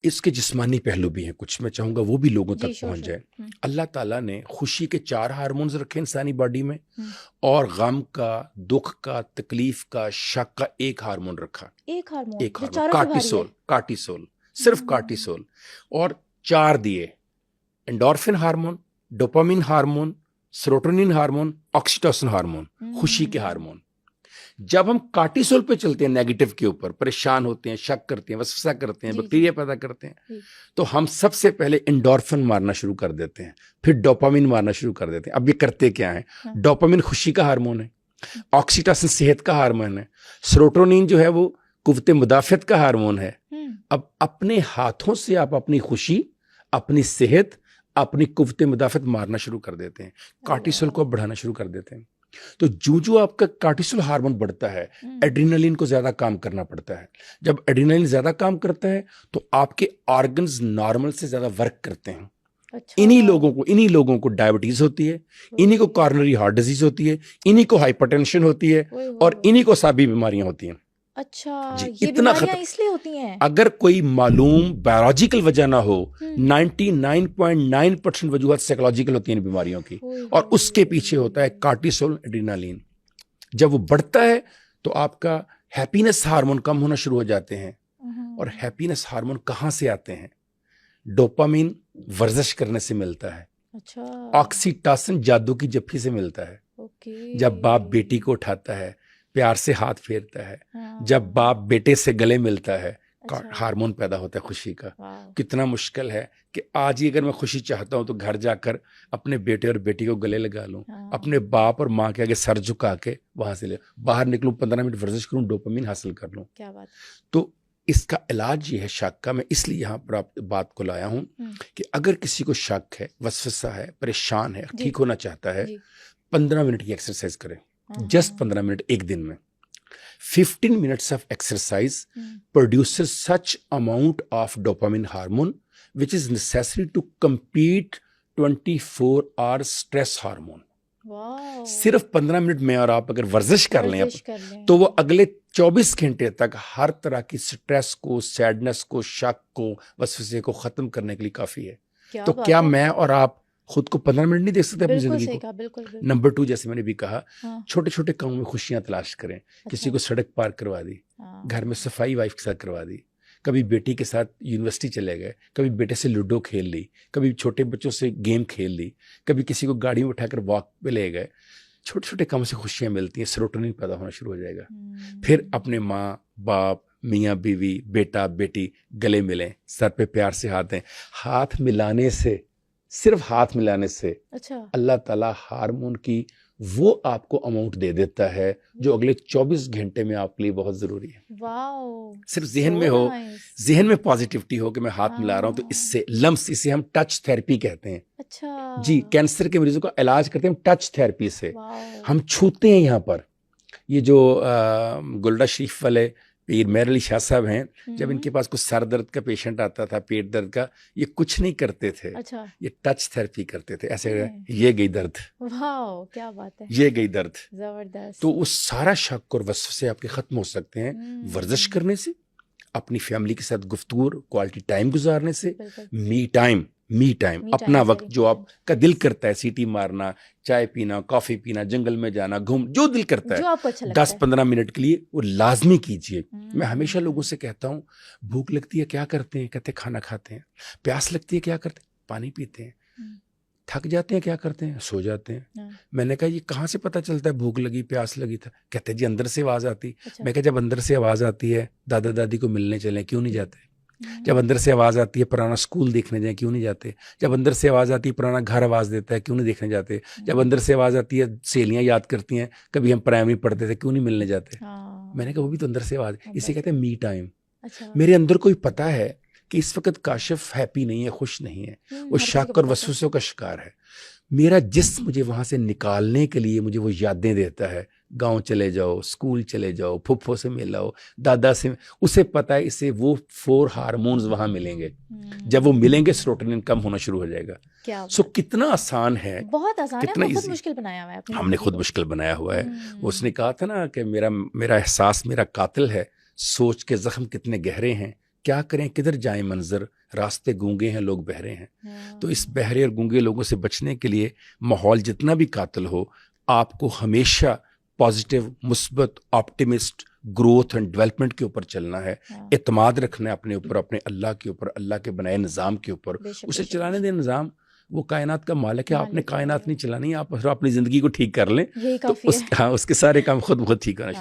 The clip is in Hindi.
इसके जिस्मानी पहलू भी हैं कुछ, मैं चाहूंगा वो भी लोगों जी तक श्योर पहुंच श्योर। जाए। अल्लाह ताला ने खुशी के 4 हार्मोन्स रखे इंसानी बॉडी में, हम्म, और गम का, दुख का, तकलीफ का, शक का एक हार्मोन रखा। एक हार्मोन एक जो हार्मोन चारों पे भारी है। कार्टिसोल, कार्टिसोल, सिर्फ हम्म, कार्टिसोल। और 4 दिए, endorphin hormone, dopamine hormone, serotonin hormone, oxytocin hormone, खुशी के हम्म, हार्मोन। जब हम कार्टिसोल पे चलते हैं, नेगेटिव के ऊपर, परेशान होते हैं, शक करते हैं, वसवसा करते हैं, जी जी बैक्टीरिया पैदा करते हैं, जी। तो हम सबसे पहले एंडोर्फिन मारना शुरू कर देते हैं, फिर डोपामिन मारना शुरू कर देते हैं। अब ये करते क्या है? हाँ, डोपामिन खुशी का हार्मोन है, ऑक्सीटोसिन सेहत का हार्मोन है, सेरोटोनिन जो है वो कुव्वते मुदाफियत का हार्मोन है। अब अपने हाथों से आप अपनी खुशी, अपनी सेहत, अपनी कुव्वते मुदाफियत मारना शुरू कर देते हैं, कार्टिसोल को बढ़ाना शुरू कर देते हैं। तो जो आपका कार्टिसोल हार्मोन बढ़ता है, एड्रेनलिन को ज्यादा काम करना पड़ता है। जब एड्रेनलिन ज्यादा काम करता है तो आपके ऑर्गन्स नॉर्मल से ज्यादा वर्क करते हैं। अच्छा। इन्हीं लोगों को डायबिटीज होती है, इन्हीं को कॉर्नरी हार्ट डिजीज होती है, इन्हीं को हाइपरटेंशन होती है, और इन्हीं को सारी बीमारियां होती हैं। अच्छा, जी, ये इतना बीमारियां खतर इसलिए होती हैं? अगर कोई मालूम बायोलॉजिकल वजह ना हो, 99.9% वजूहत साइकोलॉजिकल होती हैं इन बीमारियों की, और उसके पीछे होता है कार्टिसोल, एड्रेनालिन। जब वो बढ़ता है तो आपका हैप्पीनेस हार्मोन कम होना शुरू हो जाते हैं। और हैप्पीनेस हार्मोन कहाँ से आते हैं? डोपामिन वर्जिश करने से मिलता है। अच्छा। ऑक्सीटोसिन जादू की जफ्फी से मिलता है। ओके। जब बाप बेटी को उठाता है, प्यार से हाथ फेरता है, हाँ, जब बाप बेटे से गले मिलता है, अच्छा। हार्मोन पैदा होता है खुशी का। वाह। कितना मुश्किल है कि आज ही अगर मैं खुशी चाहता हूं तो घर जाकर अपने बेटे और बेटी को गले लगा लूं, हाँ, अपने बाप और माँ के आगे सर झुका के वहां से ले बाहर निकलूं, 15 मिनट वर्जिश करूं, डोपामिन हासिल कर लूं। क्या बात। तो इसका इलाज ये है शक का। मैं इसलिए यहाँ पर आप बात को लाया हूं कि अगर किसी को शक है, वसवसा है, परेशान है, जी ठीक होना चाहता है, जी। 15 मिनट की एक्सरसाइज करें। हाँ, जस्ट हाँ, 15 मिनट एक दिन में। 15 minutes of exercise hmm, produces such amount of dopamine hormone which is necessary to compete 24 hour stress hormone. वाह। सिर्फ 15 मिनट में और आप अगर वर्जिश कर लें वर्जिश कर लें तो वो अगले 24 घंटे तक हर तरह की स्ट्रेस को, सैडनेस को, शक को, वसवसे को खत्म करने के लिए काफी है। क्या तो बात क्या है। मैं और आप खुद को 15 मिनट नहीं दे सकते अपनी बिल्कुल जिंदगी सही को? कहा, बिल्कुल बिल्कुल। नंबर 2, जैसे मैंने भी कहा, हाँ, छोटे छोटे कामों में खुशियां तलाश करें। किसी अच्छा। को सड़क पार करवा दी, हाँ, घर में सफाई वाइफ के साथ करवा दी, कभी बेटी के साथ यूनिवर्सिटी चले गए, कभी बेटे से लूडो खेल ली, कभी छोटे बच्चों से गेम खेल ली, कभी किसी को गाड़ी में उठाकर वॉक पे ले गए। छोटे छोटे कामों से खुशियां मिलती हैं, सेरोटोनिन पैदा होना शुरू हो जाएगा। फिर अपने माँ बाप, मियाँ बीवी, बेटा बेटी गले मिलें, सर पे प्यार से हाथ दें। हाथ मिलाने से, सिर्फ हाथ मिलाने से अच्छा। अल्लाह ताला हार्मोन की वो आपको अमाउंट दे देता है जो अगले 24 घंटे में आपके लिए बहुत जरूरी है। वाओ, सिर्फ जहन में so हो, nice. जहन में पॉजिटिविटी हो कि मैं हाथ मिला रहा हूं, तो हाँ, इससे लम्स, इसे हम टच थेरेपी कहते हैं। अच्छा। जी, कैंसर के मरीजों का इलाज करते हैं हम टच थेरेपी से। वाओ। हम छूते हैं। यहाँ पर ये जो गुलडा शरीफ वाले पीर मेहर अली शाह साहब हैं, जब इनके पास कुछ सर दर्द का पेशेंट आता था, पेट दर्द का, ये कुछ नहीं करते थे, अच्छा। ये टच थेरेपी करते थे। ऐसे हम्म। ये गई दर्द, वाओ, क्या बात है। ये गई दर्द। जबरदस्त। तो उस सारा शक और वसवसे आपके खत्म हो सकते हैं वर्जिश करने से, अपनी फैमिली के साथ गुफ्तगू, क्वालिटी टाइम गुजारने से, बिल्कुल। मी टाइम, अपना वक्त जो आपका दिल करता है, सीटी मारना, चाय पीना, कॉफी पीना, जंगल में जाना, घूम, जो दिल करता जो है आपको अच्छा लगता 10-15 मिनट के लिए वो लाजमी कीजिए। मैं हमेशा लोगों है। से कहता हूँ, भूख लगती है क्या करते हैं? कहते खाना खाते हैं। प्यास लगती है क्या करते हैं? पानी पीते हैं। थक जाते हैं क्या करते हैं? सो जाते हैं। मैंने कहा ये कहाँ से पता चलता है भूख लगी, प्यास लगी था? कहते जी अंदर से आवाज आती। अच्छा। मैं कहा जब अंदर से आवाज आती है, दादा दादी को मिलने चले, क्यों नहीं जाते? जब अंदर से आवाज आती है, पुराना स्कूल देखने जाए, क्यों नहीं जाते? जब अंदर से आवाज आती है, पुराना घर आवाज देता है, क्यों नहीं देखने जाते? जब अंदर से आवाज आती है, सहेलियां याद करती हैं, कभी हम प्राइमरी पढ़ते थे, क्यों नहीं मिलने जाते? मैंने कहा वो भी तो अंदर से आवाज, इसे कहते हैं मी टाइम। अच्छा। मेरे अंदर कोई पता है कि इस वक्त काशिफ हैप्पी नहीं है, खुश नहीं है, वो शक और वसवसों का शिकार है। मेरा जिस्म मुझे वहां से निकालने के लिए मुझे वो यादें देता है, गांव चले जाओ, स्कूल चले जाओ, फुफ्फो से मिलाओ, दादा से। उसे पता है इसे वो 4 हार्मोन्स वहां मिलेंगे। जब वो मिलेंगे सेरोटोनिन कम होना शुरू हो जाएगा। क्या सो कितना आसान है, बहुत आसान कितना है, खुद easy। मुश्किल बनाया हुआ है अपनी हमने जिंदगी खुद को। मुश्किल बनाया हुआ है। उसने कहा था ना कि मेरा एहसास मेरा कातिल है, सोच के जख्म कितने गहरे हैं, क्या करें, किधर जाएं, मंजर रास्ते गूंगे हैं, लोग बहरे हैं। हाँ, तो इस बहरे और गूंगे लोगों से बचने के लिए माहौल जितना भी कातिल हो, आपको हमेशा पॉजिटिव, मुस्बत, ऑप्टिमिस्ट, ग्रोथ एंड डेवलपमेंट के ऊपर चलना है। हाँ, इत्मीनान रखना है अपने ऊपर, अपने अल्लाह के ऊपर, अल्लाह के बनाए निज़ाम के ऊपर। बेशक, उसे बेशक, चलाने बेशक। दें निज़ाम, वो कायनात का मालिक है। आपने मालिक है। कायनात नहीं चलानी, आप सिर्फ अपनी ज़िंदगी को ठीक कर लें यही तो काफी है। उसके सारे काम खुद बहुत ठीक होना शुरू